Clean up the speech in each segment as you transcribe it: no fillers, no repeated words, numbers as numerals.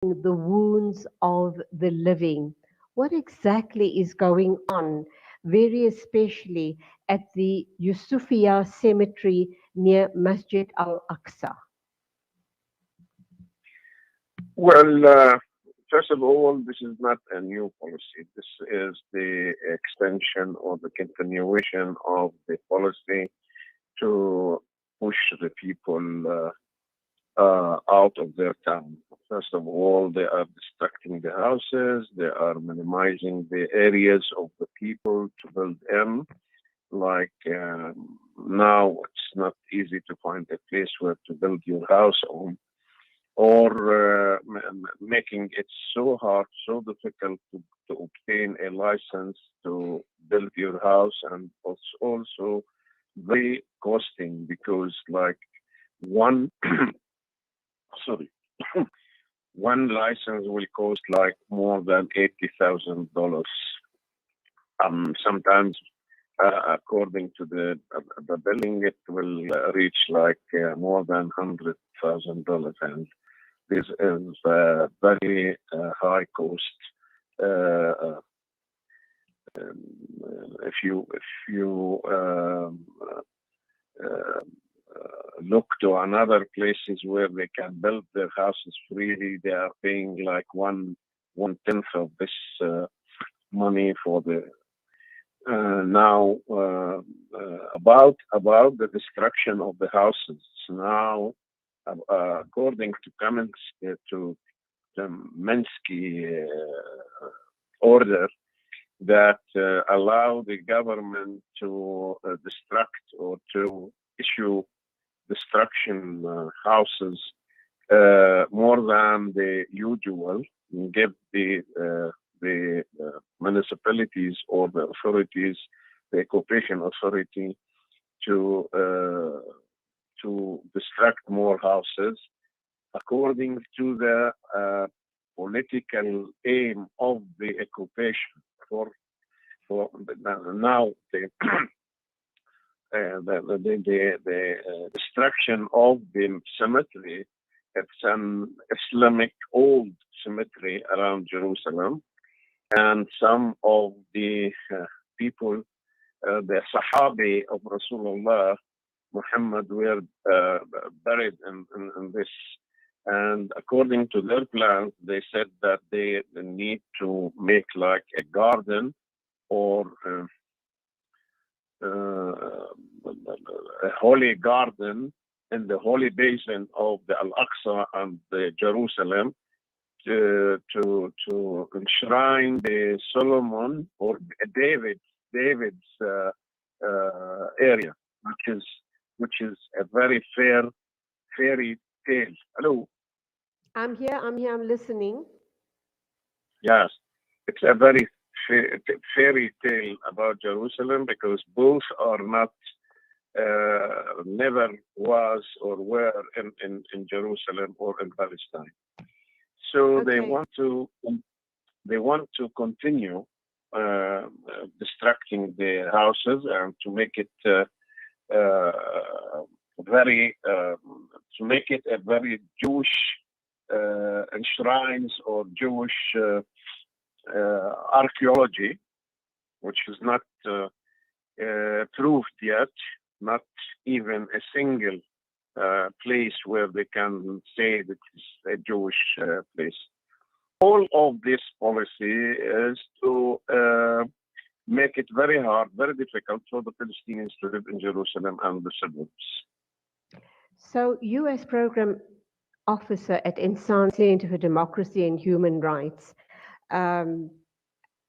the wounds of the living. What exactly is going on, very especially at the Yusufiya cemetery near Masjid al-Aqsa? Well, first of all, this is not a new policy. This is the extension or the continuation of the policy to push the people out of their town. First of all, they are destructing the houses, they are minimizing the areas of the people to build in. Like now, it's not easy to find a place where to build your house on, or making it so hard, so difficult to obtain a license to build your house, and it's also very costing because like one sorry one license will cost like more than $80,000. Sometimes, according to the billing, it will reach like more than $100,000, and this is very high cost. Uh, uh, if you look to another places where they can build their houses freely, they are paying like one tenth of this money for the now about the destruction of the houses. Now, according to comments to the Minsky order that allow the government to destruct or to issue destruction houses more than the usual, give the municipalities or the authorities, the occupation authority, to destruct more houses according to the political aim of the occupation. For now, the destruction of the cemetery. It's an Islamic old cemetery around Jerusalem, and some of the people, the Sahabi of Rasulullah Muhammad, were buried in this. And according to their plans, they said that they need to make like a garden or a holy garden in the holy basin of the Al-Aqsa and the Jerusalem to enshrine the Solomon or David's area, which is a very fairy tale. Hello. I'm listening. Yes, it's a very fairy tale about Jerusalem because both are not, never was or were in Jerusalem or in Palestine. So Okay. they want to continue destructing the houses and to make it very to make it a very Jewish shrines or Jewish archaeology, which is not proved yet, not even a single place where they can say that it's a Jewish place. All of this policy is to make it very hard, very difficult for the Palestinians to live in Jerusalem and the suburbs. So, U.S. Program Officer at Ensan Center for Democracy and Human Rights um,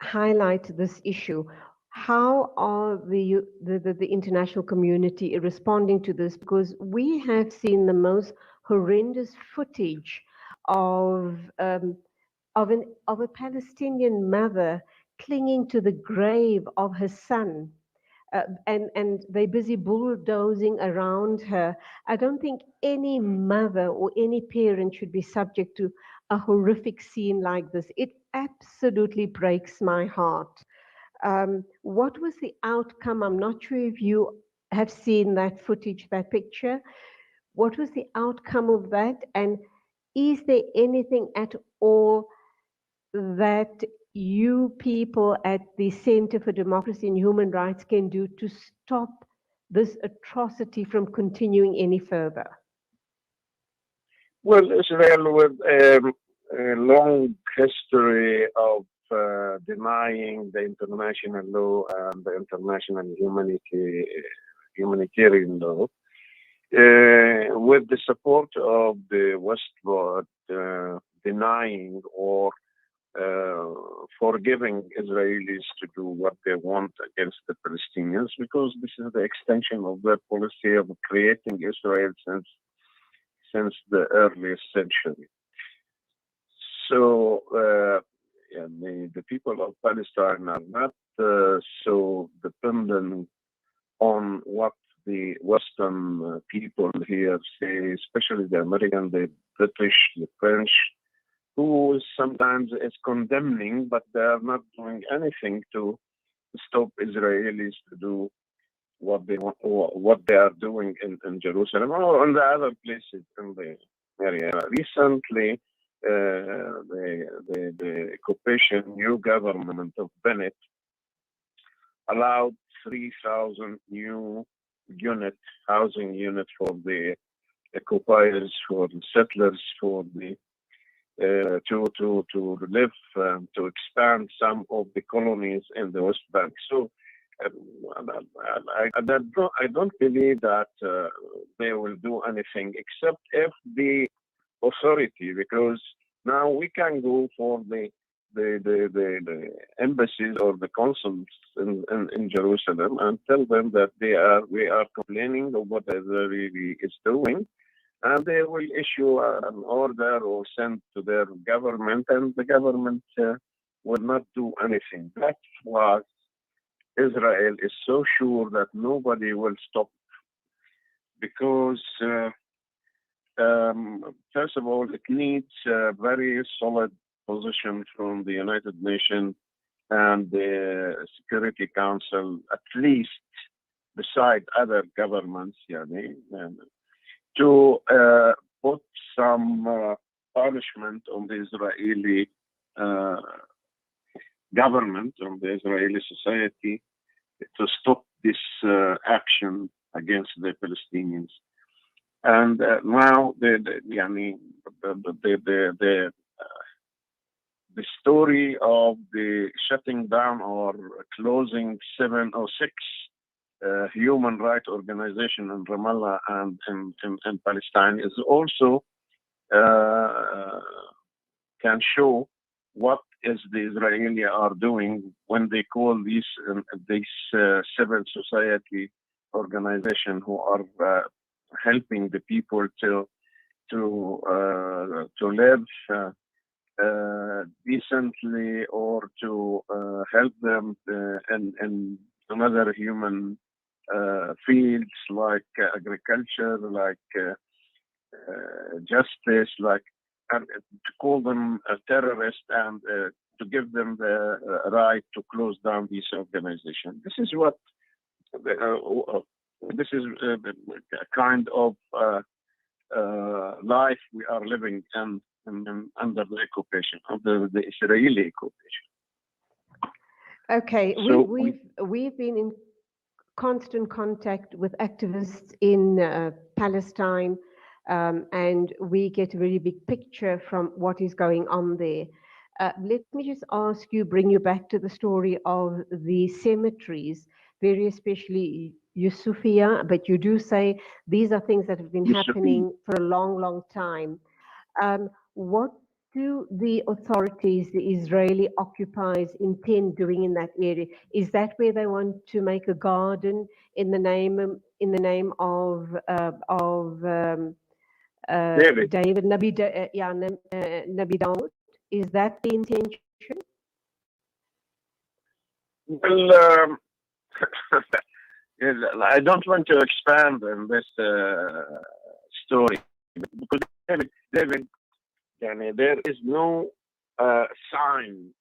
highlight this issue. How are the international community responding to this? Because we have seen the most horrendous footage of of a Palestinian mother clinging to the grave of her son. And they're busy bulldozing around her. I don't think any mother or any parent should be subject to a horrific scene like this. It absolutely breaks my heart. What was the outcome? I'm not sure if you have seen that footage, that picture. What was the outcome of that? And is there anything at all that you people at the Center for Democracy and Human Rights can do to stop this atrocity from continuing any further? Well, Israel, with a long history of denying the international law and the international humanitarian law, with the support of the Westward denying or forgiving Israelis to do what they want against the Palestinians, because this is the extension of their policy of creating Israel since the earliest century. So the people of Palestine are not so dependent on what the Western people here say, especially the American, the British, the French, who sometimes is condemning, but they are not doing anything to stop Israelis to do what they want, or what they are doing in Jerusalem or in the other places in the area. Recently, the occupation new government of Bennett allowed 3,000 new housing units for the occupiers, for the settlers, for the to live, to expand some of the colonies in the West Bank. So I don't believe that they will do anything except if the authority, because now we can go for the embassies or the consuls in Jerusalem and tell them that we are complaining of what Israel is doing, and they will issue an order or send to their government, and the government will not do anything. That's why Israel is so sure that nobody will stop, because first of all, it needs a very solid position from the United Nations and the Security Council, at least beside other governments, to put some punishment on the Israeli government, on the Israeli society, to stop this action against the Palestinians. And now the story of the shutting down or closing 7 or 6 human rights organizations in Ramallah and in Palestine is also can show what is the Israeli are doing when they call these civil society organization who are helping the people to live decently, or to help them in another human fields like agriculture, like justice, like to call them a terrorist and to give them the right to close down these organizations. This is what this is a kind of life we are living in under the occupation, under the Israeli occupation. Okay, so we've been in constant contact with activists in Palestine, and we get a really big picture from what is going on there. Let me just ask you, bring you back to the story of the cemeteries, very especially Yusufia, but you do say these are things that have been happening for a long, long time. What do the authorities, the Israeli occupiers, intend doing in that area? Is that where they want to make a garden in the name of David Nabi Daud? Is that the intention? Well, I don't want to expand on this story, because David, there is no sign,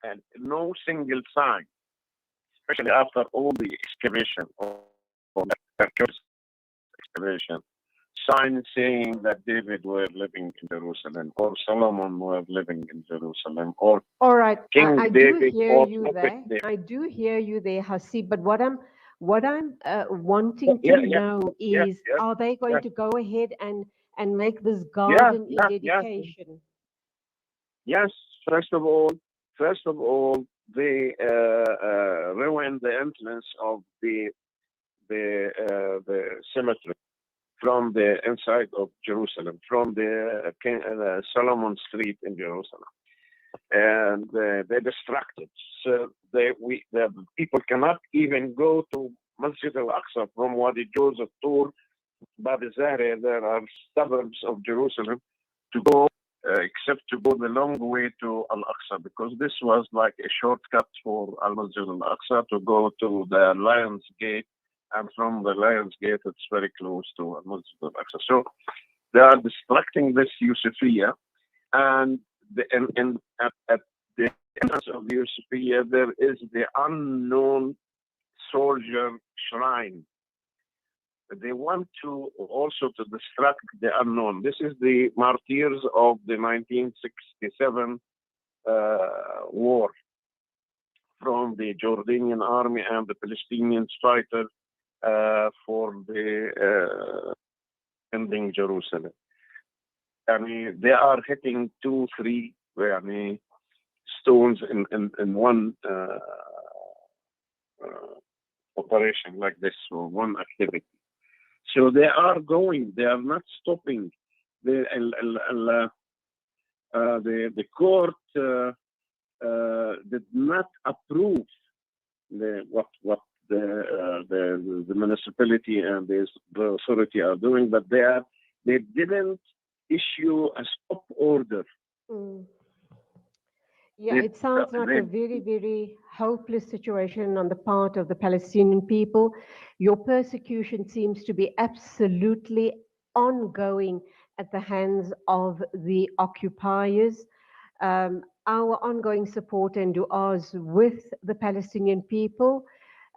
and no single sign, especially after all the excavation or excavation, sign saying that David were living in Jerusalem, or Solomon were living in Jerusalem, or all right, King I do David, hear or you Prophet there. David. I do hear you there, Hasib. But what I'm wanting Yeah, to yeah, know yes, is, yes, are they going yes, to go ahead and make this yeah, garden in yeah, yeah, dedication? yes. First of all, they ruined the entrance of the cemetery from the inside of Jerusalem, from the Solomon Street in Jerusalem, and they distracted. So the people cannot even go to Masjid al-Aqsa from Wadi Joseph, Tur, Bab Zahra. There are suburbs of Jerusalem to go, except to go the long way to Al-Aqsa, because this was like a shortcut for Al-Masjid al-Aqsa to go to the Lion's Gate, and from the Lion's Gate, it's very close to Al-Masjid al-Aqsa. So they are distracting this Yusufiyya, and at the entrance of the Yusufiyya, there is the unknown soldier shrine. They want to also to distract the unknown. This is the martyrs of the 1967 war, from the Jordanian army and the Palestinian fighters for the ending Jerusalem. I mean, they are hitting 2, 3 stones in one operation like this, or one activity. So they are going. They are not stopping. The court did not approve what the municipality and the authority are doing, but they didn't issue a stop order. Mm. Yeah, it sounds like a very, very hopeless situation on the part of the Palestinian people. Your persecution seems to be absolutely ongoing at the hands of the occupiers. Our ongoing support and du'as with the Palestinian people.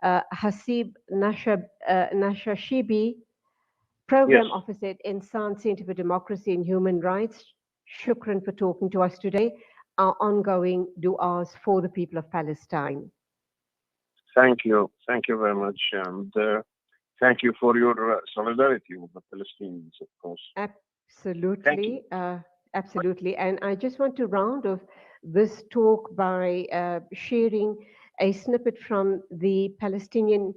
Hasib Nashashibi, Program Yes. Officer at Ensan Center for Democracy and Human Rights. Shukran for talking to us today. Our ongoing du'as for the people of Palestine. Thank you. Thank you very much. And thank you for your solidarity with the Palestinians, of course. Absolutely. Absolutely. And I just want to round off this talk by sharing a snippet from the Palestinian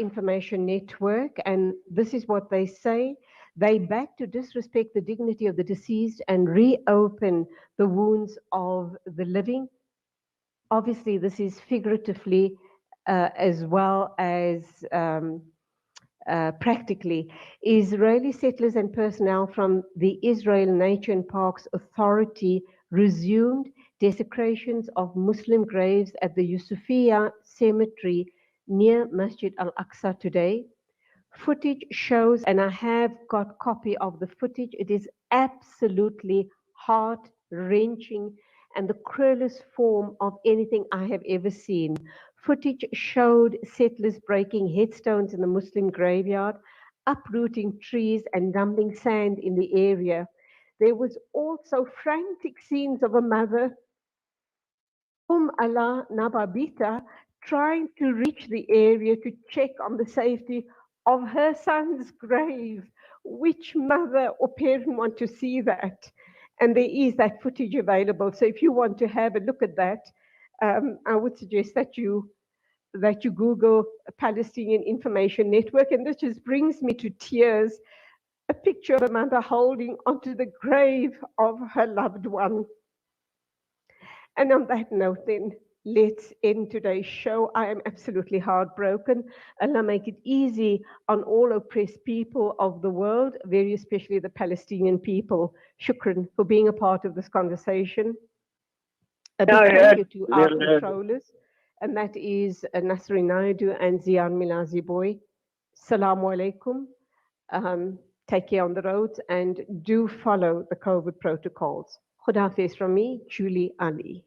Information Network. And this is what they say. They beg to disrespect the dignity of the deceased and reopen the wounds of the living. Obviously, this is figuratively as well as practically. Israeli settlers and personnel from the Israel Nature and Parks Authority resumed desecrations of Muslim graves at the Yusufiyya Cemetery near Masjid al-Aqsa today. Footage shows, and I have got copy of the footage, it is absolutely heart-wrenching and the cruelest form of anything I have ever seen. Footage showed settlers breaking headstones in the Muslim graveyard, uprooting trees and dumping sand in the area. There was also frantic scenes of a mother, Allah Nababita, trying to reach the area to check on the safety of her son's grave. Which mother or parent want to see that? And there is that footage available. So if you want to have a look at that, I would suggest that you Google Palestinian Information Network. And this just brings me to tears. A picture of a mother holding onto the grave of her loved one. And on that note, then, let's end today's show. I am absolutely heartbroken. Allah make it easy on all oppressed people of the world, very especially the Palestinian people. Shukran for being a part of this conversation. A big thank you to our controllers, and that is Nasrin Naidu and Zian Milazi Boy. Salamu alaikum. Take care on the roads and do follow the COVID protocols. Khuda Hafiz from me, Julie Ali.